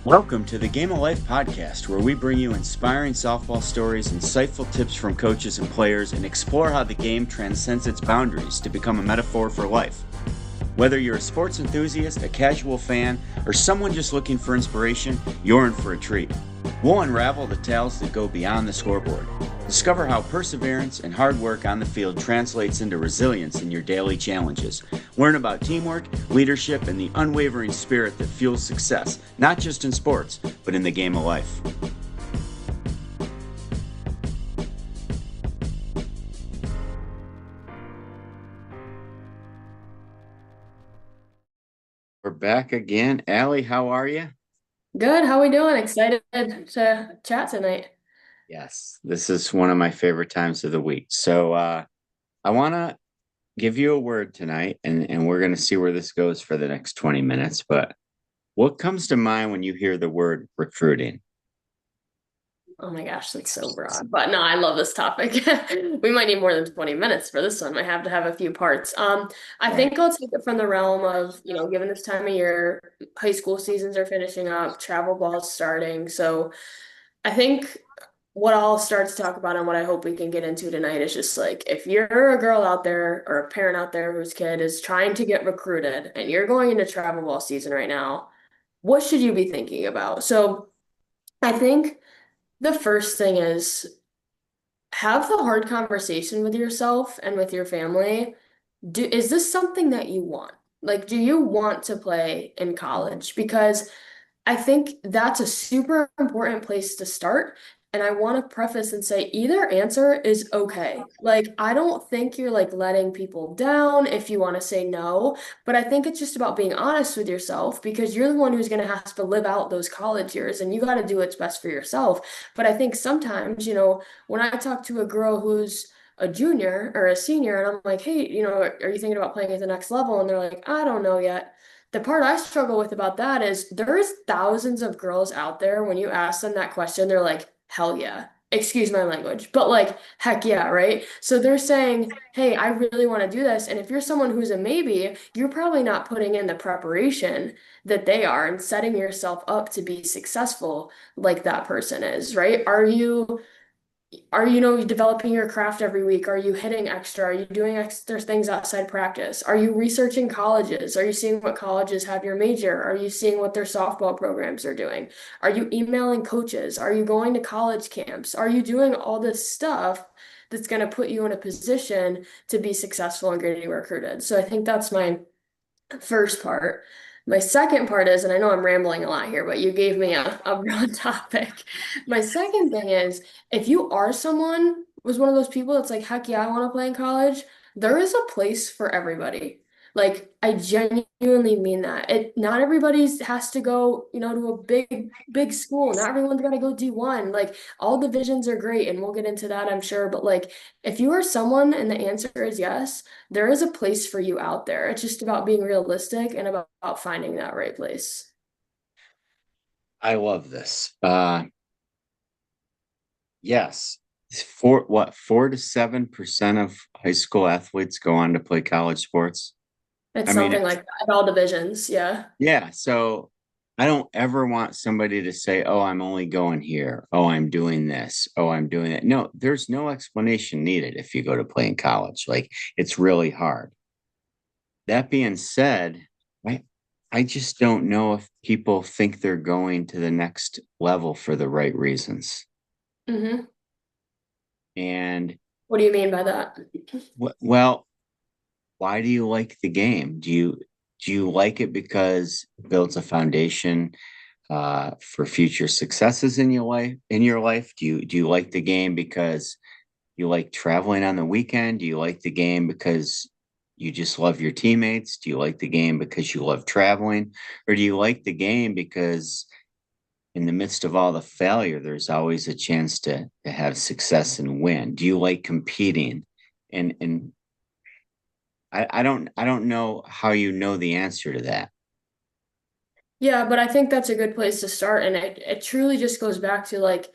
Welcome to the Game of Life podcast, where we bring you inspiring softball stories, insightful tips from coaches and players, and explore how the game transcends its boundaries to become a metaphor for life. Whether you're a sports enthusiast, a casual fan, or someone just looking for inspiration, you're in for a treat. We'll unravel the tales that go beyond the scoreboard. Discover how perseverance and hard work on the field translates into resilience in your daily challenges. Learn about teamwork, leadership, and the unwavering spirit that fuels success, not just in sports, but in the game of life. We're back again. Alli, how are you? Good. How we doing? Excited to chat tonight. Yes, this is one of my favorite times of the week. So I want to give you a word tonight, and we're going to see where this goes for the next 20 minutes. But what comes to mind when you hear the word recruiting? Oh my gosh, like so broad. But no, I love this topic. We might need more than 20 minutes for this one. Might have to have a few parts. I Right. think I'll take it from the realm of, given this time of year, high school seasons are finishing up, travel ball's starting. So I think what I'll start to talk about and what I hope we can get into tonight is just like if you're a girl out there or a parent out there whose kid is trying to get recruited and you're going into travel ball season right now, what should you be thinking about? So I think the first thing is have the hard conversation with yourself and with your family. Is this something that you want? Like, do you want to play in college? Because I think that's a super important place to start. And I want to preface and say either answer is okay. Like, I don't think you're like letting people down if you want to say no, but I think it's just about being honest with yourself because you're the one who's going to have to live out those college years and you got to do what's best for yourself. But I think sometimes, when I talk to a girl who's a junior or a senior and I'm like, hey, are you thinking about playing at the next level? And they're like, I don't know yet. The part I struggle with about that is there's thousands of girls out there. When you ask them that question, they're like, hell yeah. Excuse my language, but like, heck yeah, right? So they're saying, hey, I really want to do this. And if you're someone who's a maybe, you're probably not putting in the preparation that they are and setting yourself up to be successful like that person is, right? Are you developing your craft every week? Are you hitting extra? Are you doing extra things outside practice? Are you researching colleges? Are you seeing what colleges have your major? Are you seeing what their softball programs are doing? Are you emailing coaches? Are you going to college camps? Are you doing all this stuff that's going to put you in a position to be successful and getting recruited? So I think that's my first part. My second part is, and I know I'm rambling a lot here, but you gave me a broad topic. My second thing is, if you are someone was one of those people that's like, heck yeah, I want to play in college, there is a place for everybody. Like, I genuinely mean that. Not everybody has to go, to a big school. Not everyone's got to go D1. Like, all divisions are great, and we'll get into that, I'm sure. But like, if you are someone and the answer is yes, there is a place for you out there. It's just about being realistic and about finding that right place. I love this. Yes. 4 to 7% of high school athletes go on to play college sports. It's I mean, something like that at all divisions. Yeah. yeah. So I don't ever want somebody to say, oh, I'm only going here. Oh, I'm doing this. Oh, I'm doing that. No, there's no explanation needed if you go to play in college. Like, it's really hard. That being said, I, I just don't know if people think they're going to the next level for the right reasons. Hmm. And What do you mean by that? well, why do you like the game? Do you like it because it builds a foundation for future successes in your life? Do you like the game because you like traveling on the weekend? Do you like the game because you just love your teammates? Do you like the game because you love traveling? Or do you like the game because in the midst of all the failure, there's always a chance to have success and win? Do you like competing? And I don't know how you know the answer to that. Yeah, but I think that's a good place to start. And it truly just goes back to like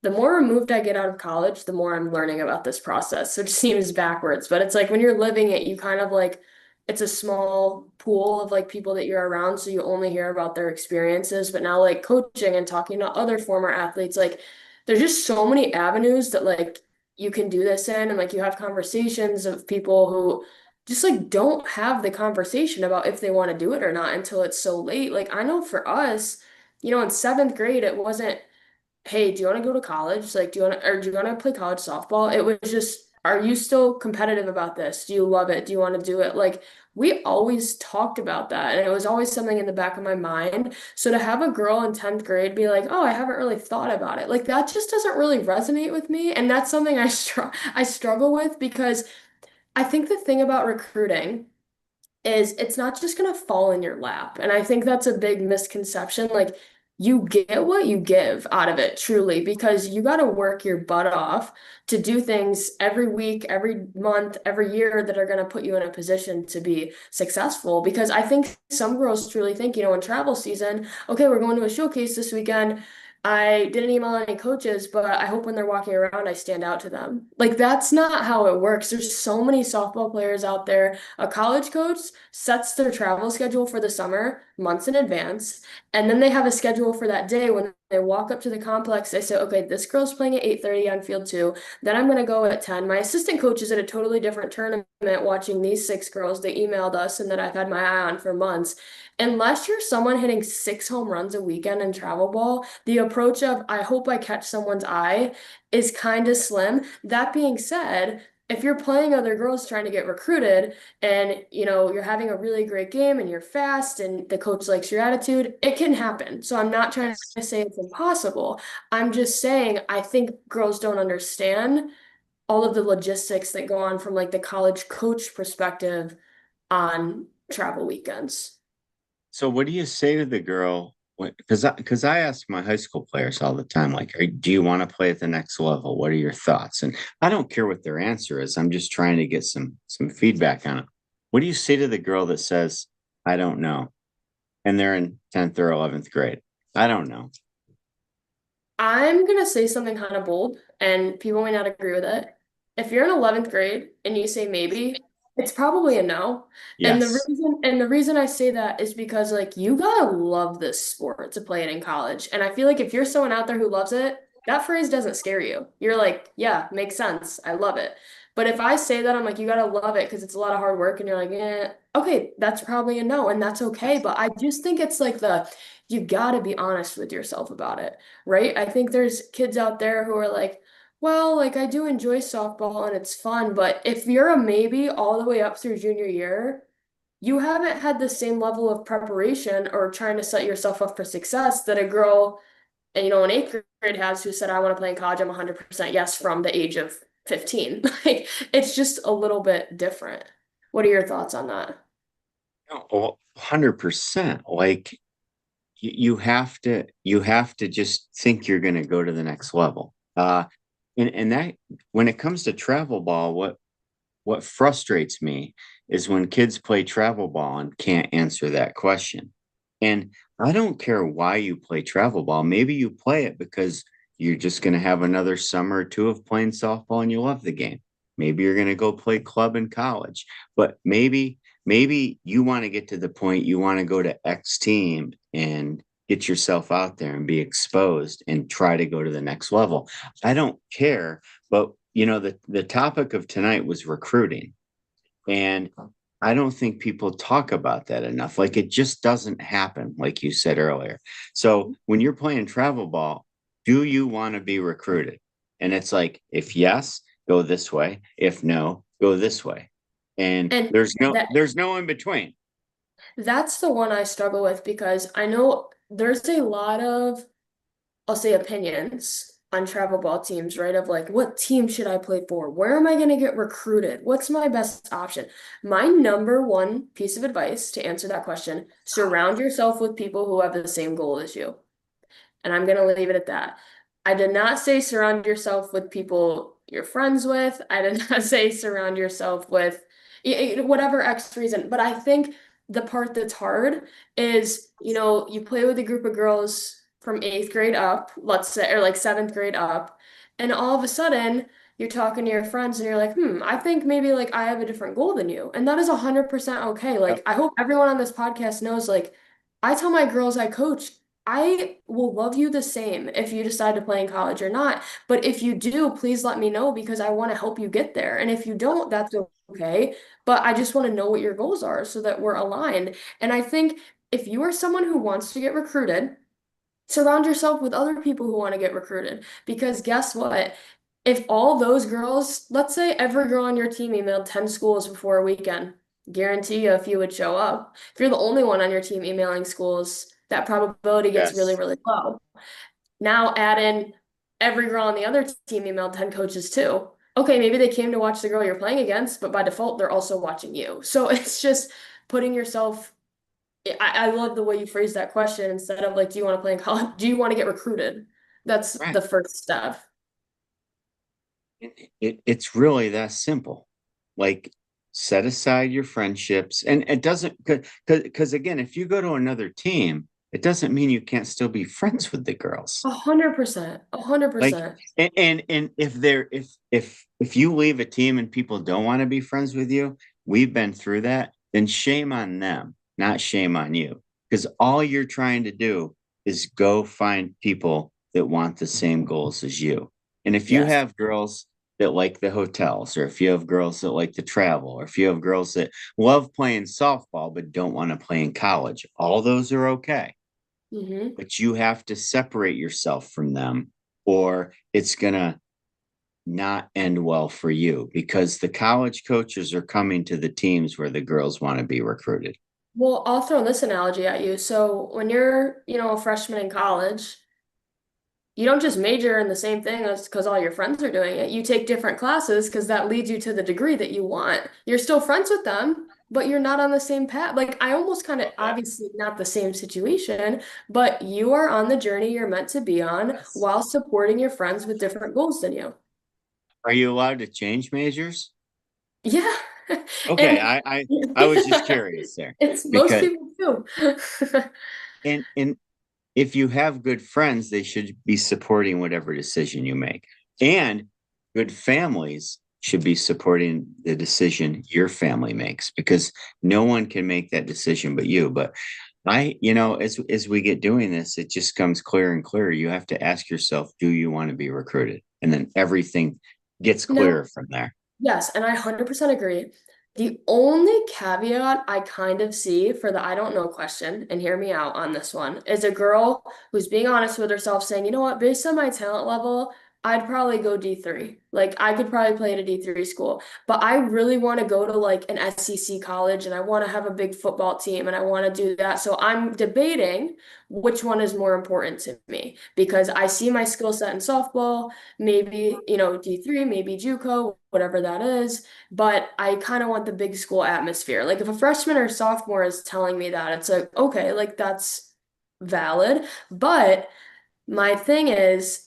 the more removed I get out of college, the more I'm learning about this process. So it seems backwards, but it's like when you're living it, you kind of like it's a small pool of like people that you're around, so you only hear about their experiences. But now like coaching and talking to other former athletes, like there's just so many avenues that like you can do this in, and like you have conversations of people who just like don't have the conversation about if they want to do it or not until it's so late. Like I know for us, in seventh grade, it wasn't, hey, do you want to go to college? Like, do you want to play college softball? It was just, are you still competitive about this? Do you love it? Do you want to do it? Like, we always talked about that. And it was always something in the back of my mind. So to have a girl in 10th grade be like, oh, I haven't really thought about it. Like, that just doesn't really resonate with me. And that's something I struggle with because I think the thing about recruiting is it's not just going to fall in your lap. And I think that's a big misconception. Like, you get what you give out of it, truly, because you got to work your butt off to do things every week, every month, every year that are going to put you in a position to be successful. Because I think some girls truly think, in travel season, okay, we're going to a showcase this weekend. I didn't email any coaches, but I hope when they're walking around, I stand out to them. Like, that's not how it works. There's so many softball players out there. A college coach sets their travel schedule for the summer months in advance, and then they have a schedule for that day when they walk up to the complex. They say, okay, this girl's playing at 8:30 on field two. Then I'm going to go at 10. My assistant coach is at a totally different tournament watching these six girls. They emailed us and that I've had my eye on for months. Unless you're someone hitting 6 home runs a weekend in travel ball, the approach of I hope I catch someone's eye is kind of slim. That being said, if you're playing other girls trying to get recruited and you're having a really great game and you're fast and the coach likes your attitude, it can happen. So I'm not trying Yes. to say it's impossible. I'm just saying I think girls don't understand all of the logistics that go on from like the college coach perspective on travel weekends. So what do you say to the girl? Because I ask my high school players all the time, like, do you want to play at the next level? What are your thoughts? And I don't care what their answer is. I'm just trying to get some feedback on it. What do you say to the girl that says, I don't know, and they're in 10th or 11th grade? I don't know. I'm gonna say something kind of bold, and people may not agree with it. If you're in 11th grade and you say maybe, it's probably a no. And the Yes. reason I say that is because like you gotta love this sport to play it in college. And I feel like if you're someone out there who loves it, that phrase doesn't scare you. You're like, yeah, makes sense. I love it. But if I say that, I'm like, you gotta love it because it's a lot of hard work, and you're like, okay, that's probably a no, and that's okay. But I just think it's like you gotta be honest with yourself about it, right? I think there's kids out there who are like, well, like I do enjoy softball and it's fun, but if you're a maybe all the way up through junior year, you haven't had the same level of preparation or trying to set yourself up for success that a girl, in eighth grade has who said, I want to play in college. I'm 100% yes from the age of 15. Like, it's just a little bit different. What are your thoughts on that? No, well, 100%. Like you have to just think you're going to go to the next level. And that when it comes to travel ball, what frustrates me is when kids play travel ball and can't answer that question. And I don't care why you play travel ball. Maybe you play it because you're just going to have another summer or two of playing softball and you love the game. Maybe you're going to go play club in college, but maybe you want to get to the point you want to go to X team and get yourself out there and be exposed and try to go to the next level. I don't care, but the topic of tonight was recruiting. And I don't think people talk about that enough. Like it just doesn't happen, like you said earlier. So when you're playing travel ball, do you want to be recruited? And it's like, if yes, go this way. If no, go this way. And And there's no that there's no in between. that's the one I struggle with because I know there's a lot of, I'll say, opinions on travel ball teams, right? Of like, what team should I play for? Where am I going to get recruited? What's my best option? My number one piece of advice to answer that question, surround yourself with people who have the same goal as you. And I'm going to leave it at that. I did not say surround yourself with people you're friends with. I did not say surround yourself with whatever X reason. But I think the part that's hard is, you play with a group of girls from eighth grade up, let's say, or like seventh grade up, and all of a sudden, you're talking to your friends and you're like, I think maybe like I have a different goal than you. And that is 100% okay. Yep. Like, I hope everyone on this podcast knows, like, I tell my girls I coach, I will love you the same if you decide to play in college or not. But if you do, please let me know because I want to help you get there. And if you don't, that's okay. But I just want to know what your goals are so that we're aligned. And I think if you are someone who wants to get recruited, surround yourself with other people who want to get recruited. Because guess what? If all those girls, let's say every girl on your team emailed 10 schools before a weekend, guarantee you a few would show up. If you're the only one on your team emailing schools, that probability gets really, Yes. really low. Now add in every girl on the other team emailed 10 coaches too. Okay, maybe they came to watch the girl you're playing against, but by default, they're also watching you. So it's just putting yourself. I love the way you phrase that question instead of like, do you want to play in college? Do you want to get recruited? That's Right. the first step. It's really that simple. Like, set aside your friendships, and it doesn't, because again, if you go to another team, it doesn't mean you can't still be friends with the girls. 100%. A hundred Like, percent. and if you leave a team and people don't want to be friends with you, we've been through that, then shame on them, not shame on you. Because all you're trying to do is go find people that want the same goals as you. And if you Yes. have girls that like the hotels, or if you have girls that like to travel, or if you have girls that love playing softball but don't want to play in college, all those are okay, Hmm. but you have to separate yourself from them, or it's going to not end well for you, because the college coaches are coming to the teams where the girls want to be recruited. Well, I'll throw this analogy at you. So when you're, a freshman in college, you don't just major in the same thing as because all your friends are doing it. You take different classes because that leads you to the degree that you want. You're still friends with them, but you're not on the same path. Like I almost kind of Love that. obviously not the same situation, but you are on the journey you're meant to be on Yes. while supporting your friends with different goals than you. Are you allowed to change majors? Yeah. Okay, And I was just curious there, it's most because people do. and if you have good friends, they should be supporting whatever decision you make. And good families should be supporting the decision your family makes, because no one can make that decision but you. But as we get doing this, it just comes clearer and clearer. You have to ask yourself, do you want to be recruited? And then everything gets Now, clearer from there. yes, and I 100% agree. The only caveat I kind of see for the I don't know question, and hear me out on this one, is a girl who's being honest with herself saying, you know what, based on my talent level, I'd probably go D3. Like, I could probably play at a D3 school, but I really want to go to like an SEC college and I want to have a big football team and I want to do that. So I'm debating which one is more important to me because I see my skill set in softball, maybe, D3, maybe JUCO, whatever that is. But I kind of want the big school atmosphere. Like if a freshman or sophomore is telling me that, it's like, okay, like that's valid. But my thing is,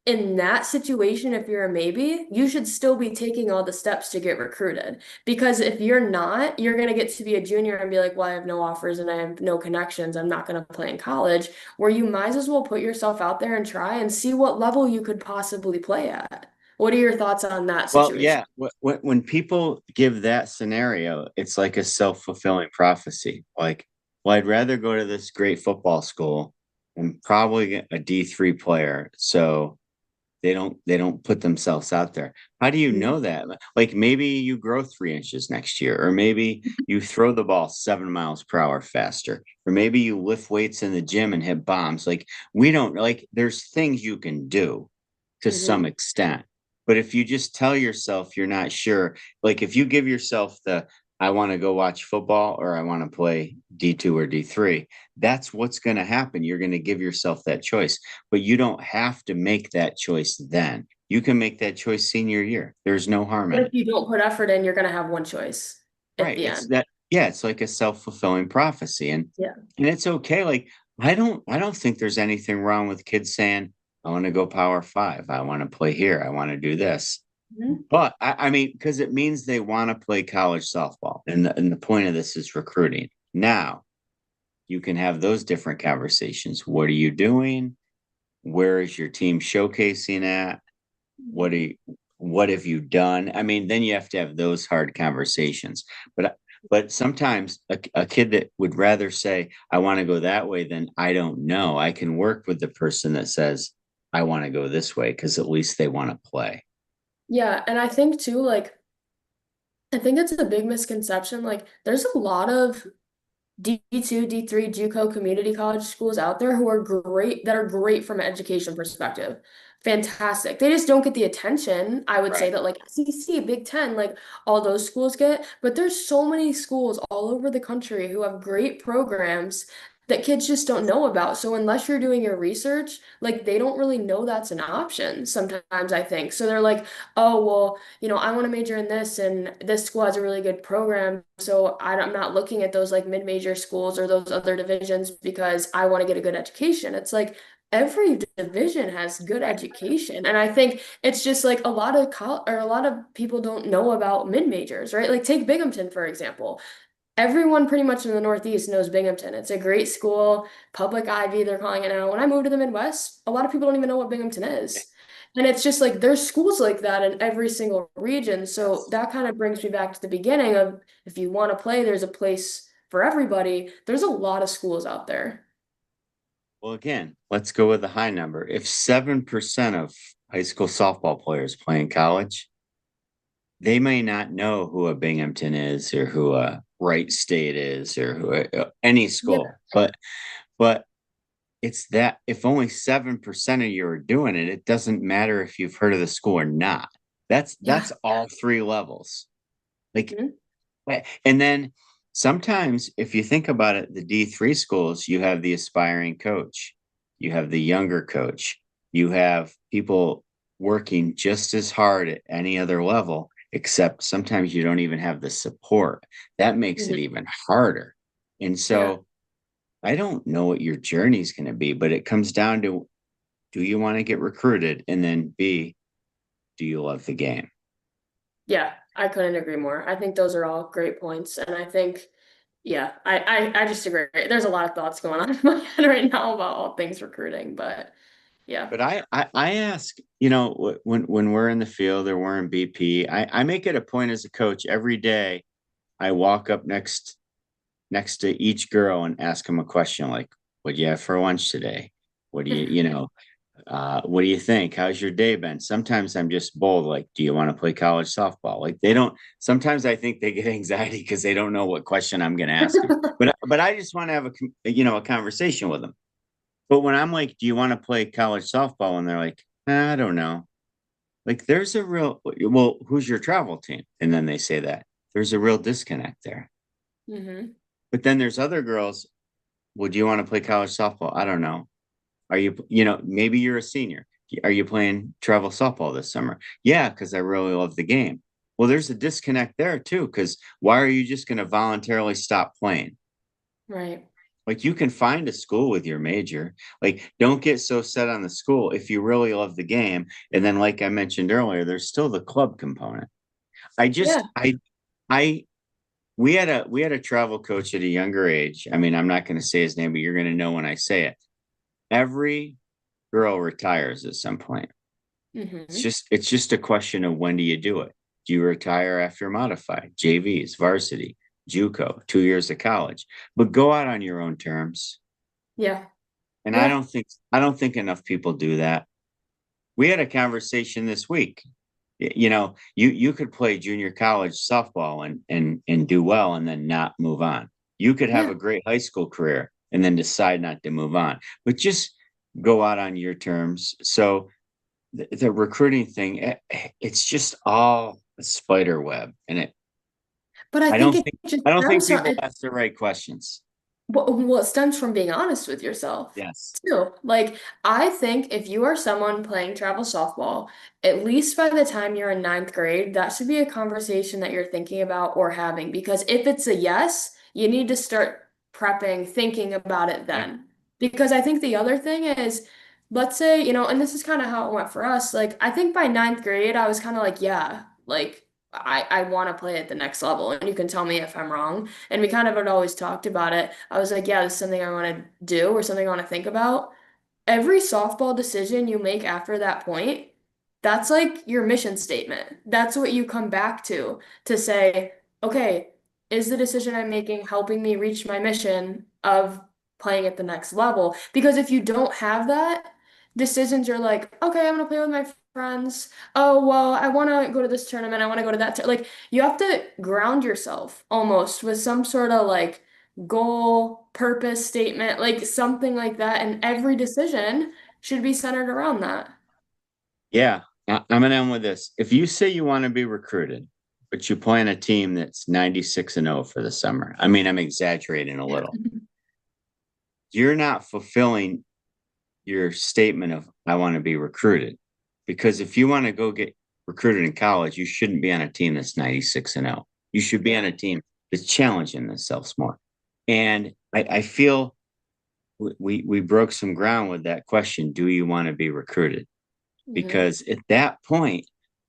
in that situation, if you're a maybe, you should still be taking all the steps to get recruited. Because if you're not, you're going to get to be a junior and be like, well, I have no offers and I have no connections. I'm not going to play in college. Where you might as well put yourself out there and try and see what level you could possibly play at. What are your thoughts on that Well, situation? yeah, when people give that scenario, it's like a self-fulfilling prophecy. Like, well, I'd rather go to this great football school and probably get a D3 player. So they don't put themselves out there. How do you know that? Like, maybe you grow 3 inches next year, or maybe you throw the ball 7 miles per hour faster, or maybe you lift weights in the gym and hit bombs. Like, we don't, like, there's things you can do to some Mhm. extent. But if you just tell yourself you're not sure, like if you give yourself the I want to go watch football, or I want to play D2 or D3, that's what's going to happen. You're going to give yourself that choice, but you don't have to make that choice then. You can make that choice senior year. There's no harm But in if it. you don't put effort in, you're going to have one choice at Right. the It's end. that, yeah, it's like a self-fulfilling prophecy. Yeah. And it's okay. Like, I don't think there's anything wrong with kids saying, I want to go power five. I want to play here. I want to do this. Mhm. But I mean, because it means they want to play college softball. And the point of this is recruiting. Now you can have those different conversations. What are you doing? Where is your team showcasing at? What are you, what have you done? I mean, then you have to have those hard conversations. But sometimes a kid that would rather say, I want to go that way than I don't know, I can work with the person that says, I want to go this way because at least they want to play. Yeah, and I think too, like, I think it's a big misconception. Like, there's a lot of D2, D3, JUCO community college schools out there who are great, that are great from an education perspective. Fantastic. They just don't get the attention, I would say, Right. that like SEC, Big Ten, like all those schools get. But there's so many schools all over the country who have great programs that kids just don't know about. So unless you're doing your research, like they don't really know that's an option sometimes, I think. So they're like, oh, well, I want to major in this, and this school has a really good program. So I'm not looking at those like mid-major schools or those other divisions because I want to get a good education. It's like every division has good education. And I think it's just like a lot of or a lot of people don't know about mid-majors, right? Like take Binghamton, for example. Everyone pretty much in the Northeast knows Binghamton. It's a great school, public Ivy, they're calling it now. When I moved to the Midwest, a lot of people don't even know what Binghamton is. And it's just like there's schools like that in every single region. So that kind of brings me back to the beginning of if you want to play, there's a place for everybody. There's a lot of schools out there. Well, again, let's go with the high number. If 7% of high school softball players play in college, they may not know who a Binghamton is or who a Wright State is or who any Yeah. school. But it's that if only 7% of you are doing it, it doesn't matter if you've heard of the school or not. Yeah. That's all three levels. Like, Mhm. and then sometimes if you think about it, the D3 schools, you have the aspiring coach, you have the younger coach, you have people working just as hard at any other level, except sometimes you don't even have the support. That makes it Mhm. even harder. And Yeah. so I don't know what your journey is going to be, but it comes down to, do you want to get recruited? And then B, do you love the game? Yeah. I couldn't agree more. I think those are all great points. And I think, yeah, I just agree. There's a lot of thoughts going on in my head right now about all things recruiting, but yeah. But I ask, when we're in the field or we're in BP, I make it a point as a coach every day. I walk up next to each girl and ask them a question like, what do you have for lunch today? What do what do you think? How's your day been? Sometimes I'm just bold, like, do you want to play college softball? Like they don't, sometimes I think they get anxiety because they don't know what question I'm going to ask them. But I just want to have a conversation with them. But when I'm like, do you want to play college softball? And they're like, I don't know. Like there's a real, well, who's your travel team? And then they say that there's a real disconnect there. Hmm. But then there's other girls. Well, do you want to play college softball? I don't know. Are maybe you're a senior. Are you playing travel softball this summer? Yeah, because I really love the game. Well, there's a disconnect there too, because why are you just going to voluntarily stop playing? Right. Like you can find a school with your major. Like don't get so set on the school if you really love the game. And then, like I mentioned earlier, there's still the club component. I Yeah. just, I, we had a travel coach at a younger age. I mean, I'm not going to say his name, but you're going to know when I say it. Every girl retires at some point. Hmm. It's just a question of when do you do it? Do you retire after modified, JVs, varsity, JUCO, 2 years of college? But go out on your own terms. Yeah. And Yeah. I don't think enough people do that. We had a conversation this week. You could play junior college softball and do well and then not move on. You could have Yeah. a great high school career and then decide not to move on. But just go out on your terms. So the recruiting thing, it's just all a spider web, and But I I think don't it think just I don't think stems from people ask the right questions. well, it stems from being honest with yourself Yes. too. Like, I think if you are someone playing travel softball, at least by the time you're in ninth grade, that should be a conversation that you're thinking about or having. Because if it's a yes, you need to start prepping, thinking about it Yeah. then. Because I think the other thing is, let's say, and this is kind of how it went for us. Like, I think by ninth grade, I was kind of like, yeah, like, I want to play at the next level. And you can tell me if I'm wrong. And we kind of had always talked about it. I was like, yeah, this is something I want to do or something I want to think about. Every softball decision you make after that point That's like your mission statement. That's what you come back to say, okay, is the decision I'm making helping me reach my mission of playing at the next level? Because if you don't have that, decisions are like, okay, I'm gonna play with my friends. Oh, well, I want to go to this tournament. I want to go to that. Like, you have to ground yourself almost with some sort of like goal, purpose statement, like something like that. And every decision should be centered around that. Yeah, I'm gonna end with this. If you say you want to be recruited, but you play on a team that's 96-0 for the summer, I mean, I'm exaggerating a Yeah. little. You're not fulfilling your statement of I want to be recruited. Because if you want to go get recruited in college, you shouldn't be on a team that's 96-0. You should be on Yeah. a team that's challenging themselves more. And I feel we broke some ground with that question. Do you want to be recruited? Mhm. Because at that point,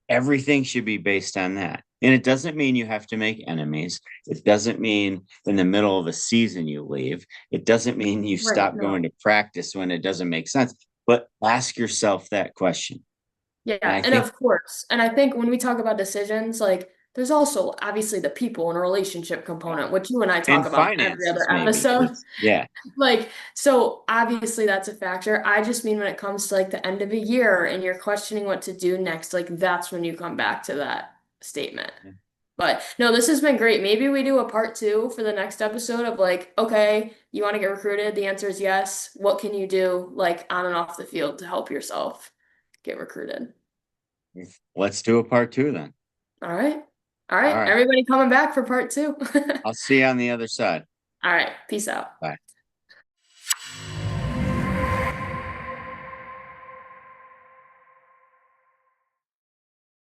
everything should be based on that. And it doesn't mean you have to make enemies. It doesn't mean in the middle of a season you leave. It doesn't mean you Right. stop going No. to practice when it doesn't make sense. But ask yourself that question. And Yeah. I And think, of course, and I think when we talk about decisions, like there's also obviously the people and relationship component, which you and I talk and about in every finances, other maybe. episode. It's, yeah. Like, so obviously that's a factor. I just mean when it comes to like the end of a year and you're questioning what to do next, like that's when you come back to that statement. But no, this has been great. Maybe we do a part two for the next episode of like, okay, you want to get recruited? The answer is yes. What can you do like on and off the field to help yourself get recruited? Let's do a part two then. All right. All All right. right. Everybody coming back for part two. I'll see you on the other side. All right. Peace out. Bye.